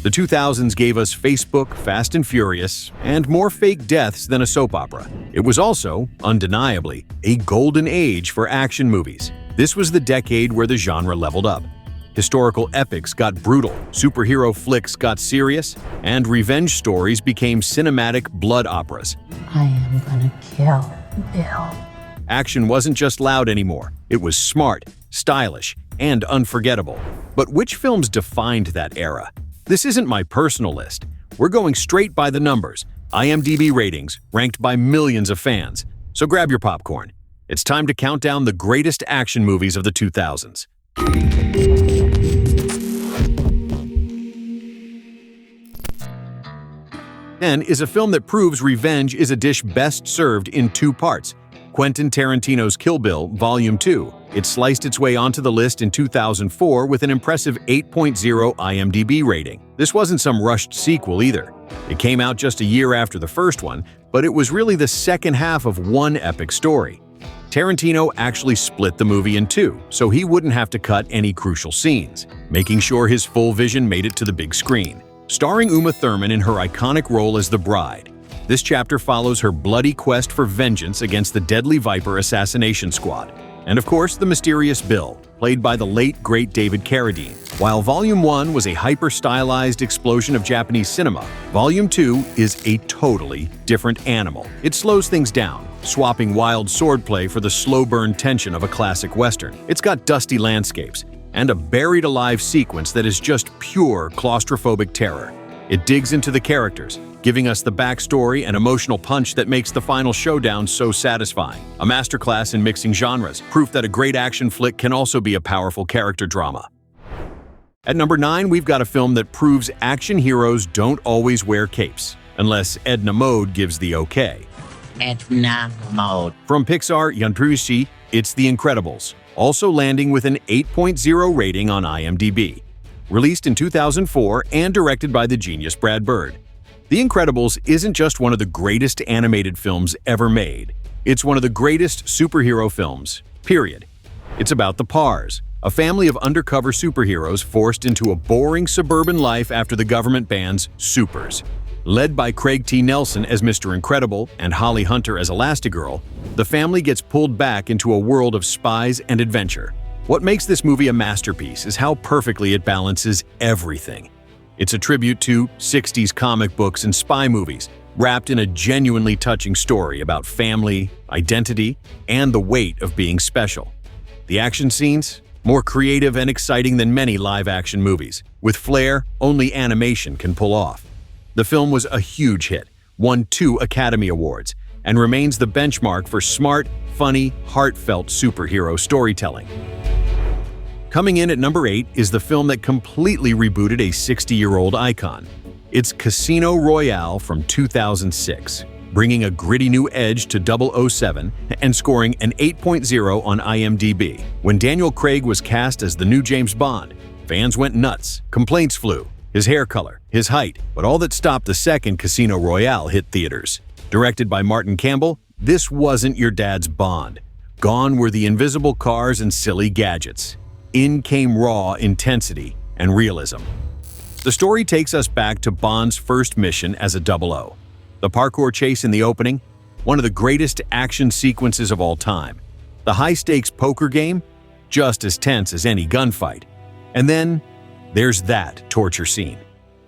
The 2000s gave us Facebook, Fast and Furious, and more fake deaths than a soap opera. It was also, undeniably, a golden age for action movies. This was the decade where the genre leveled up. Historical epics got brutal, superhero flicks got serious, and revenge stories became cinematic blood operas. I am gonna kill Bill. Action wasn't just loud anymore. It was smart, stylish, and unforgettable. But which films defined that era? This isn't my personal list. We're going straight by the numbers. IMDb ratings, ranked by millions of fans. So grab your popcorn. It's time to count down the greatest action movies of the 2000s. Then is a film that proves revenge is a dish best served in two parts. Quentin Tarantino's Kill Bill, Volume 2. It sliced its way onto the list in 2004 with an impressive 8.0 IMDb rating. This wasn't some rushed sequel either. It came out just a year after the first one, but it was really the second half of one epic story. Tarantino actually split the movie in two, so he wouldn't have to cut any crucial scenes, making sure his full vision made it to the big screen. Starring Uma Thurman in her iconic role as the bride, this chapter follows her bloody quest for vengeance against the deadly Viper assassination squad. And of course, the mysterious Bill, played by the late, great David Carradine. While Volume 1 was a hyper-stylized explosion of Japanese cinema, Volume 2 is a totally different animal. It slows things down, swapping wild swordplay for the slow-burn tension of a classic Western. It's got dusty landscapes, and a buried-alive sequence that is just pure claustrophobic terror. It digs into the characters, giving us the backstory and emotional punch that makes the final showdown so satisfying. A masterclass in mixing genres, proof that a great action flick can also be a powerful character drama. At number 9, we've got a film that proves action heroes don't always wear capes, unless Edna Mode gives the okay. Edna Mode. From Pixar, Yanpruishi, it's The Incredibles, also landing with an 8.0 rating on IMDb. Released in 2004 and directed by the genius Brad Bird. The Incredibles isn't just one of the greatest animated films ever made. It's one of the greatest superhero films, period. It's about the Pars, a family of undercover superheroes forced into a boring suburban life after the government bans supers. Led by Craig T. Nelson as Mr. Incredible and Holly Hunter as Elastigirl, the family gets pulled back into a world of spies and adventure. What makes this movie a masterpiece is how perfectly it balances everything. It's a tribute to 60s comic books and spy movies, wrapped in a genuinely touching story about family, identity, and the weight of being special. The action scenes? More creative and exciting than many live-action movies, with flair only animation can pull off. The film was a huge hit, won 2 Academy Awards, and remains the benchmark for smart, funny, heartfelt superhero storytelling. Coming in at number 8 is the film that completely rebooted a 60-year-old icon. It's Casino Royale from 2006, bringing a gritty new edge to 007 and scoring an 8.0 on IMDb. When Daniel Craig was cast as the new James Bond, fans went nuts. Complaints flew. His hair color, his height, but all that stopped the second Casino Royale hit theaters. Directed by Martin Campbell, this wasn't your dad's Bond. Gone were the invisible cars and silly gadgets. In came raw intensity and realism. The story takes us back to Bond's first mission as a 00. The parkour chase in the opening, one of the greatest action sequences of all time. The high-stakes poker game, just as tense as any gunfight. And then, there's that torture scene.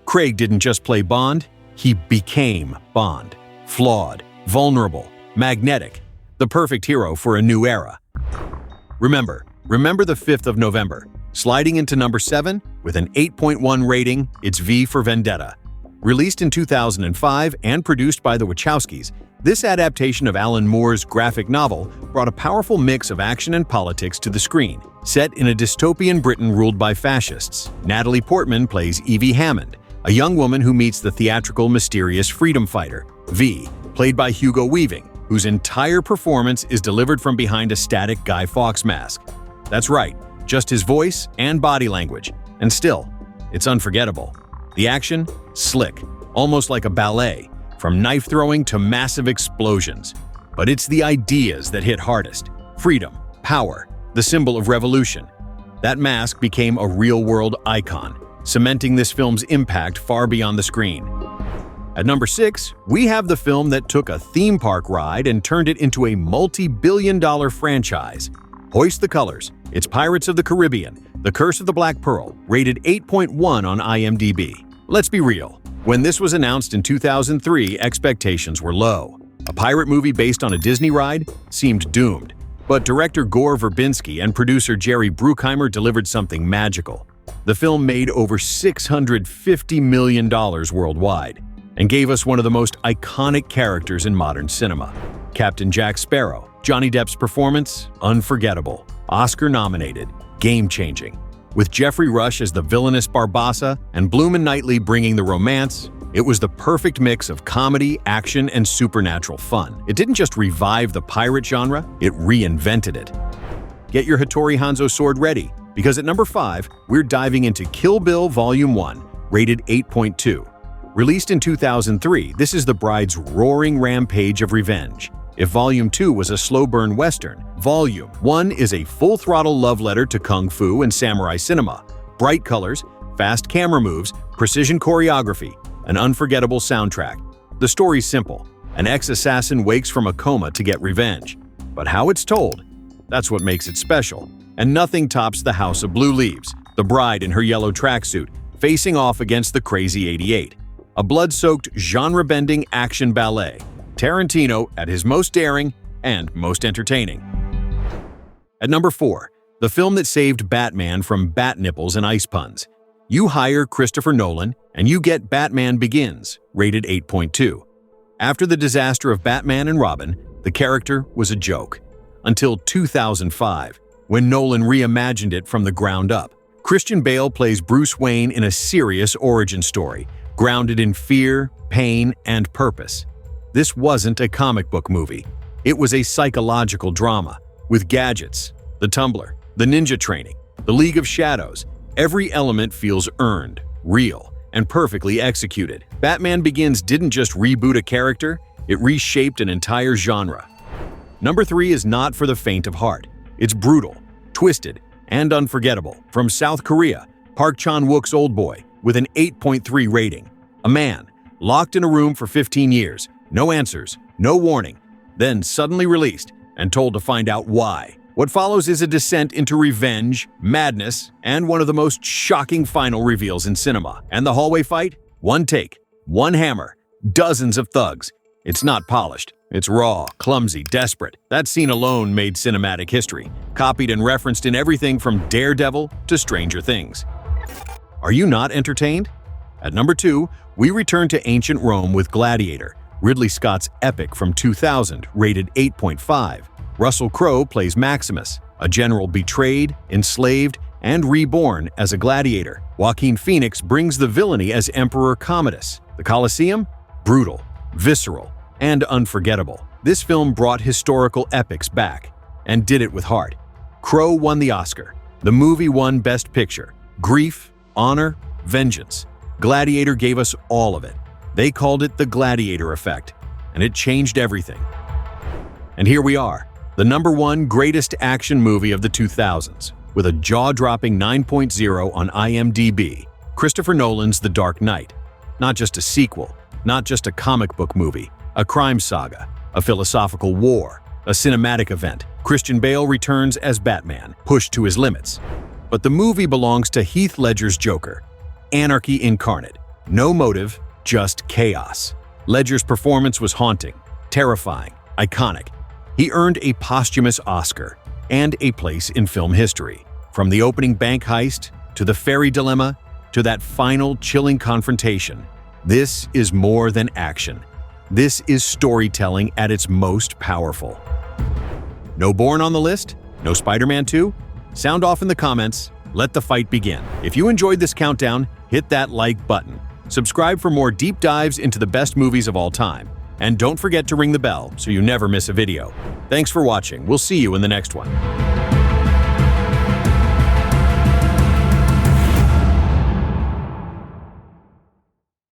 Craig didn't just play Bond, he became Bond. Flawed, vulnerable, magnetic, the perfect hero for a new era. Remember the 5th of November. Sliding into number 7, with an 8.1 rating, it's V for Vendetta. Released in 2005 and produced by the Wachowskis, this adaptation of Alan Moore's graphic novel brought a powerful mix of action and politics to the screen. Set in a dystopian Britain ruled by fascists, Natalie Portman plays Evie Hammond, a young woman who meets the theatrical, mysterious freedom fighter, V, played by Hugo Weaving, whose entire performance is delivered from behind a static Guy Fawkes mask. That's right, just his voice and body language, and still, it's unforgettable. The action? Slick, almost like a ballet, from knife throwing to massive explosions. But it's the ideas that hit hardest. Freedom, power, the symbol of revolution. That mask became a real-world icon, cementing this film's impact far beyond the screen. At number 6, we have the film that took a theme park ride and turned it into a multi-billion-dollar franchise. Hoist the Colors. It's Pirates of the Caribbean, The Curse of the Black Pearl, rated 8.1 on IMDb. Let's be real. When this was announced in 2003, expectations were low. A pirate movie based on a Disney ride seemed doomed. But director Gore Verbinski and producer Jerry Bruckheimer delivered something magical. The film made over $650 million worldwide and gave us one of the most iconic characters in modern cinema. Captain Jack Sparrow. Johnny Depp's performance, unforgettable. Oscar-nominated, game-changing. With Jeffrey Rush as the villainous Barbassa and Bloom and Knightley bringing the romance, it was the perfect mix of comedy, action, and supernatural fun. It didn't just revive the pirate genre, it reinvented it. Get your Hattori Hanzo sword ready, because at number 5, we're diving into Kill Bill Volume 1, rated 8.2. Released in 2003, this is the bride's roaring rampage of revenge. If Volume 2 was a slow-burn western, Volume 1 is a full-throttle love letter to kung fu and samurai cinema. Bright colors, fast camera moves, precision choreography, an unforgettable soundtrack. The story's simple. An ex-assassin wakes from a coma to get revenge. But how it's told, that's what makes it special. And nothing tops the House of Blue Leaves, the bride in her yellow tracksuit, facing off against the Crazy 88. A blood-soaked, genre-bending action ballet. Tarantino at his most daring and most entertaining. At number 4, the film that saved Batman from bat nipples and ice puns. You hire Christopher Nolan, and you get Batman Begins, rated 8.2. After the disaster of Batman and Robin, the character was a joke. Until 2005, when Nolan reimagined it from the ground up. Christian Bale plays Bruce Wayne in a serious origin story, grounded in fear, pain, and purpose. This wasn't a comic book movie. It was a psychological drama, with gadgets, the tumbler, the ninja training, the League of Shadows. Every element feels earned, real, and perfectly executed. Batman Begins didn't just reboot a character, it reshaped an entire genre. Number 3 is not for the faint of heart. It's brutal, twisted, and unforgettable. From South Korea, Park Chan-wook's Oldboy, with an 8.3 rating. A man, locked in a room for 15 years, no answers, no warning, then suddenly released and told to find out why. What follows is a descent into revenge, madness, and one of the most shocking final reveals in cinema. And the hallway fight? One take, one hammer, dozens of thugs. It's not polished. It's raw, clumsy, desperate. That scene alone made cinematic history, copied and referenced in everything from Daredevil to Stranger Things. Are you not entertained? At number 2, we return to ancient Rome with Gladiator, Ridley Scott's epic from 2000, rated 8.5. Russell Crowe plays Maximus, a general betrayed, enslaved, and reborn as a gladiator. Joaquin Phoenix brings the villainy as Emperor Commodus. The Colosseum? Brutal, visceral, and unforgettable. This film brought historical epics back, and did it with heart. Crowe won the Oscar. The movie won Best Picture. Grief, honor, vengeance. Gladiator gave us all of it. They called it the Gladiator Effect, and it changed everything. And here we are, the number 1 greatest action movie of the 2000s, with a jaw-dropping 9.0 on IMDb, Christopher Nolan's The Dark Knight. Not just a sequel, not just a comic book movie, a crime saga, a philosophical war, a cinematic event. Christian Bale returns as Batman, pushed to his limits. But the movie belongs to Heath Ledger's Joker, anarchy incarnate. No motive, just chaos. Ledger's performance was haunting, terrifying, iconic. He earned a posthumous Oscar and a place in film history. From the opening bank heist, to the ferry dilemma, to that final chilling confrontation, this is more than action. This is storytelling at its most powerful. No Bourne on the list? No Spider-Man 2? Sound off in the comments. Let the fight begin. If you enjoyed this countdown, hit that like button. Subscribe for more deep dives into the best movies of all time. And don't forget to ring the bell so you never miss a video. Thanks for watching. We'll see you in the next one.